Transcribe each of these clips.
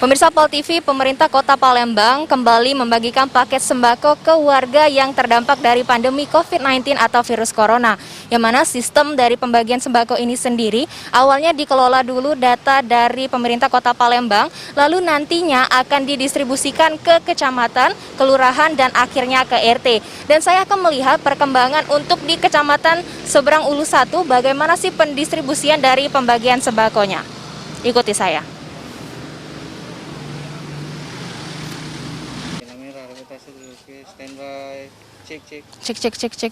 Pemirsa Pol TV, pemerintah Kota Palembang kembali membagikan paket sembako ke warga yang terdampak dari pandemi COVID-19 atau virus corona. Yang mana sistem dari pembagian sembako ini sendiri awalnya dikelola dulu data dari pemerintah Kota Palembang, lalu nantinya akan didistribusikan ke kecamatan, kelurahan, dan akhirnya ke RT. Dan saya akan melihat perkembangan untuk di Kecamatan Seberang Ulu 1, bagaimana sih pendistribusian dari pembagian sembakonya. Ikuti saya. Cek.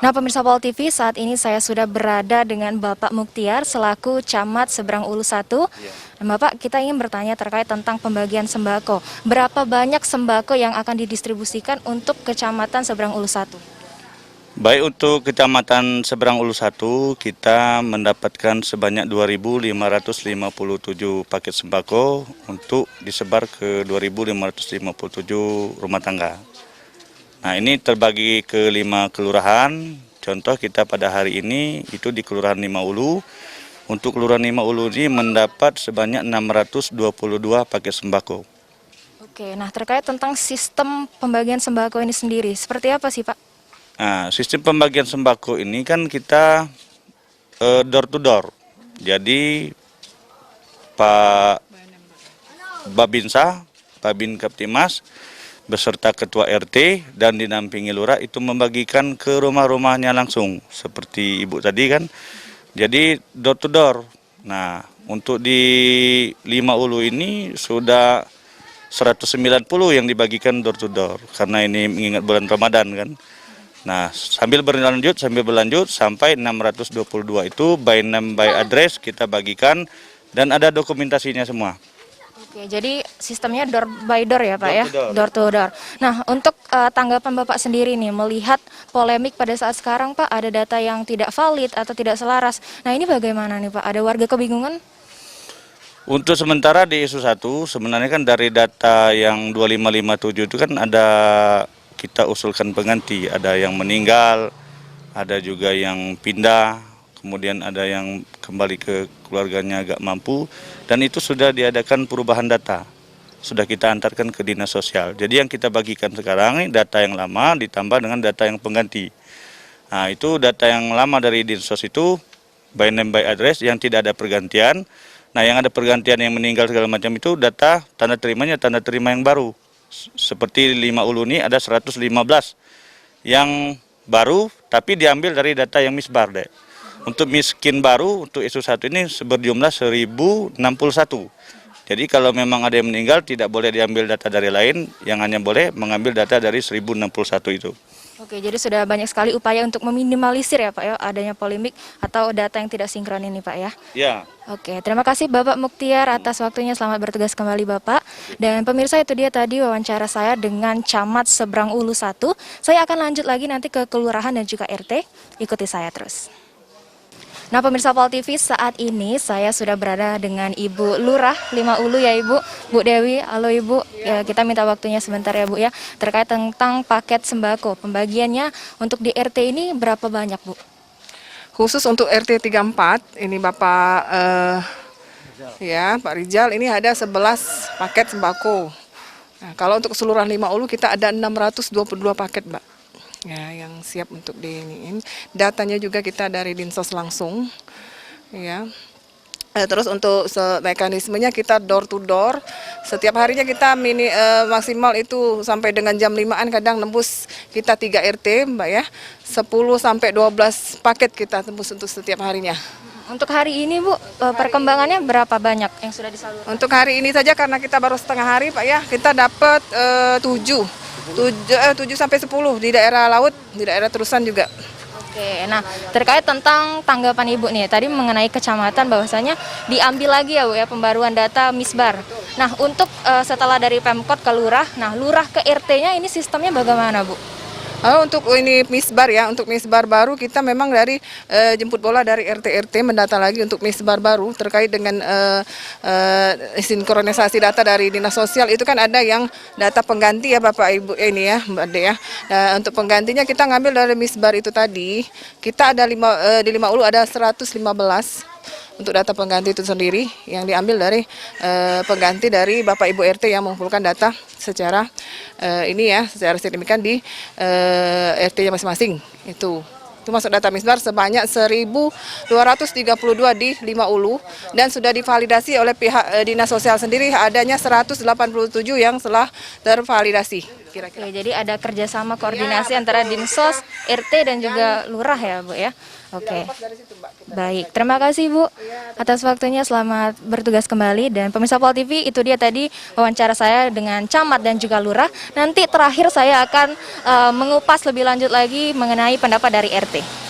Nah, pemirsa Pol TV, saat ini saya sudah berada dengan Bapak Muktiar selaku Camat Seberang Ulu 1. Nah, Bapak, kita ingin bertanya terkait tentang pembagian sembako. Berapa banyak sembako yang akan didistribusikan untuk Kecamatan Seberang Ulu 1? Baik, untuk Kecamatan Seberang Ulu 1 kita mendapatkan sebanyak 2.557 paket sembako untuk disebar ke 2.557 rumah tangga. Nah, ini terbagi ke 5 kelurahan. Contoh kita pada hari ini itu di Kelurahan 5 Ulu. Untuk Kelurahan 5 Ulu ini mendapat sebanyak 622 paket sembako. Oke, nah terkait tentang sistem pembagian sembako ini sendiri, seperti apa sih Pak? Nah, sistem pembagian sembako ini kan kita door to door. Jadi Pak Babinsa, Babin Kaptimas, beserta Ketua RT dan dinampingi Lurah itu membagikan ke rumah-rumahnya langsung. Seperti Ibu tadi kan, jadi door to door. Nah, untuk di 5 Ulu ini sudah 190 yang dibagikan door to door. Karena ini mengingat bulan Ramadan kan. Nah, sambil berlanjut sampai 622 itu by name by address kita bagikan dan ada dokumentasinya semua. Oke, jadi sistemnya door by door ya Pak, Door to door. Door to door. Nah, untuk tanggapan Bapak sendiri nih, melihat polemik pada saat sekarang Pak, ada data yang tidak valid atau tidak selaras. Nah, ini bagaimana nih Pak? Ada warga kebingungan? Untuk sementara di isu 1 sebenarnya kan dari data yang 2557 itu kan ada kita usulkan pengganti, ada yang meninggal, ada juga yang pindah, kemudian ada yang kembali ke keluarganya agak mampu, dan itu sudah diadakan perubahan data, sudah kita antarkan ke Dinas Sosial. Jadi yang kita bagikan sekarang ini data yang lama ditambah dengan data yang pengganti. Nah, itu data yang lama dari Dinas Sosial itu by name by address yang tidak ada pergantian. Nah, yang ada pergantian yang meninggal segala macam itu data tanda terimanya tanda terima yang baru. Seperti 5 Ulu ini ada 115 yang baru tapi diambil dari data yang misbar deh. Untuk miskin baru untuk isu 1 ini berjumlah 1061. Jadi kalau memang ada yang meninggal tidak boleh diambil data dari lain, yang hanya boleh mengambil data dari 1061 itu. Oke, jadi sudah banyak sekali upaya untuk meminimalisir ya Pak ya, adanya polemik atau data yang tidak sinkron ini Pak ya. Ya. Oke, terima kasih Bapak Muktiar atas waktunya, selamat bertugas kembali Bapak. Dan pemirsa, itu dia tadi wawancara saya dengan Camat Seberang Ulu 1. Saya akan lanjut lagi nanti ke kelurahan dan juga RT, ikuti saya terus. Nah, pemirsa Pol TV, saat ini saya sudah berada dengan Ibu Lurah 5 Ulu ya Ibu, Bu Dewi. Halo Ibu, ya, kita minta waktunya sebentar ya Bu ya, terkait tentang paket sembako. Pembagiannya untuk di RT ini berapa banyak Bu? Khusus untuk RT 34, ini Bapak Pak Rijal, ini ada 11 paket sembako. Nah, kalau untuk keseluruhan 5 Ulu kita ada 622 paket Mbak. Ya, yang siap untuk diiniin. Datanya juga kita dari Dinsos langsung. Ya. Terus untuk mekanismenya kita door to door. Setiap harinya kita maksimal itu sampai dengan jam 5-an, kadang nembus kita 3 RT, Mbak ya. 10 sampai 12 paket kita tembus untuk setiap harinya. Untuk hari ini Bu, perkembangannya berapa banyak yang sudah disalurkan? Untuk hari ini saja karena kita baru setengah hari Pak ya, kita dapat 7 sampai 10 di daerah laut, di daerah Terusan juga. Oke, nah terkait tentang tanggapan Ibu nih, tadi mengenai kecamatan bahwasanya diambil lagi ya Bu ya pembaruan data misbar. Nah, untuk setelah dari Pemkot ke Lurah, nah Lurah ke RT-nya ini sistemnya bagaimana Bu? Untuk ini misbar ya, untuk misbar baru kita memang dari jemput bola dari RT-RT mendata lagi untuk misbar baru terkait dengan sinkronisasi data dari Dinas Sosial. Itu kan ada yang data pengganti ya Bapak Ibu ini ya Mbak De ya. Nah, untuk penggantinya kita ngambil dari misbar itu tadi, kita ada di 5 Ulu ada 115. untuk data pengganti itu sendiri yang diambil dari pengganti dari Bapak Ibu RT yang mengumpulkan data secara secara signifikan di RT-nya masing-masing itu. Itu masuk data Misbar sebanyak 1.232 di 5 ulu dan sudah divalidasi oleh pihak Dinas Sosial sendiri adanya 187 yang telah tervalidasi. Kira-kira. Oke, jadi ada kerjasama koordinasi antara Dinsos, RT dan juga Lurah ya Bu ya. Oke. Baik, terima kasih Bu atas waktunya. Selamat bertugas kembali. Dan pemirsa Pol TV, itu dia tadi wawancara saya dengan camat dan juga lurah. Nanti terakhir saya akan mengupas lebih lanjut lagi mengenai pendapat dari RT.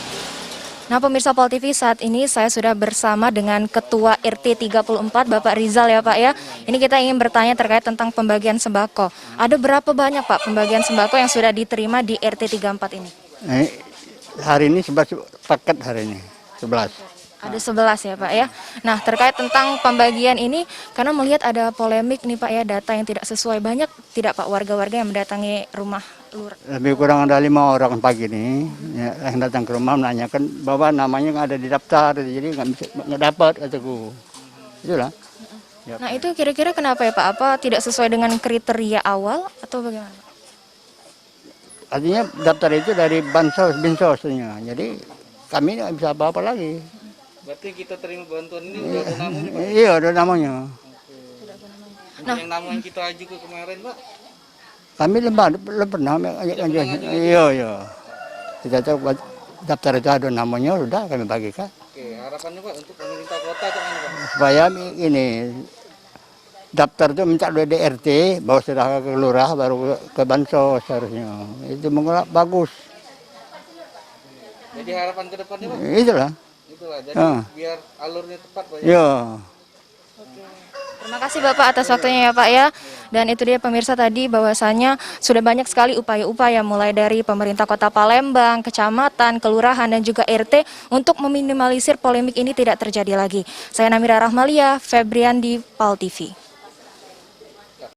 Nah pemirsa Pol TV, saat ini saya sudah bersama dengan Ketua RT 34 Bapak Rizal ya Pak ya. Ini kita ingin bertanya terkait tentang pembagian sembako. Ada berapa banyak Pak pembagian sembako yang sudah diterima di RT 34 ini? Hari ini 11 paket hari ini, 11. Ada 11 ya Pak ya. Nah terkait tentang pembagian ini, karena melihat ada polemik nih Pak ya, data yang tidak sesuai. Banyak tidak Pak warga-warga yang mendatangi rumah lurah? Lebih kurang ada 5 orang pagi ini yang datang ke rumah menanyakan bahwa namanya nggak ada di daftar, jadi nggak dapat kataku. Itulah. Nah itu kira-kira kenapa ya Pak? Apa tidak sesuai dengan kriteria awal atau bagaimana Pak? Artinya daftar itu dari binsosnya, jadi kami nggak bisa apa-apa lagi. Berarti kita terima bantuan ini udah ada namanya Pak? Iya, ada namanya. Nah, yang nama yang kita ajukan kemarin Pak? Kami belum pernah ajukan. Iya. Kita tahu daftar itu ada namanya, sudah kami bagikan. Oke, harapannya Pak untuk pemerintah kota gimana Pak? Supaya ini daftar itu minta dari DRT, bawa sudah ke lurah, baru ke bansos harusnya. Itu bagus. Jadi harapan ke depannya Pak? Itulah. Jadi biar alurnya tepat Pak ya? Iya. Terima kasih Bapak atas waktunya ya Pak ya. Dan itu dia pemirsa tadi bahwasanya sudah banyak sekali upaya-upaya mulai dari pemerintah Kota Palembang, kecamatan, kelurahan dan juga RT untuk meminimalisir polemik ini tidak terjadi lagi. Saya Namira Rahmalia, Febrian di Pal TV.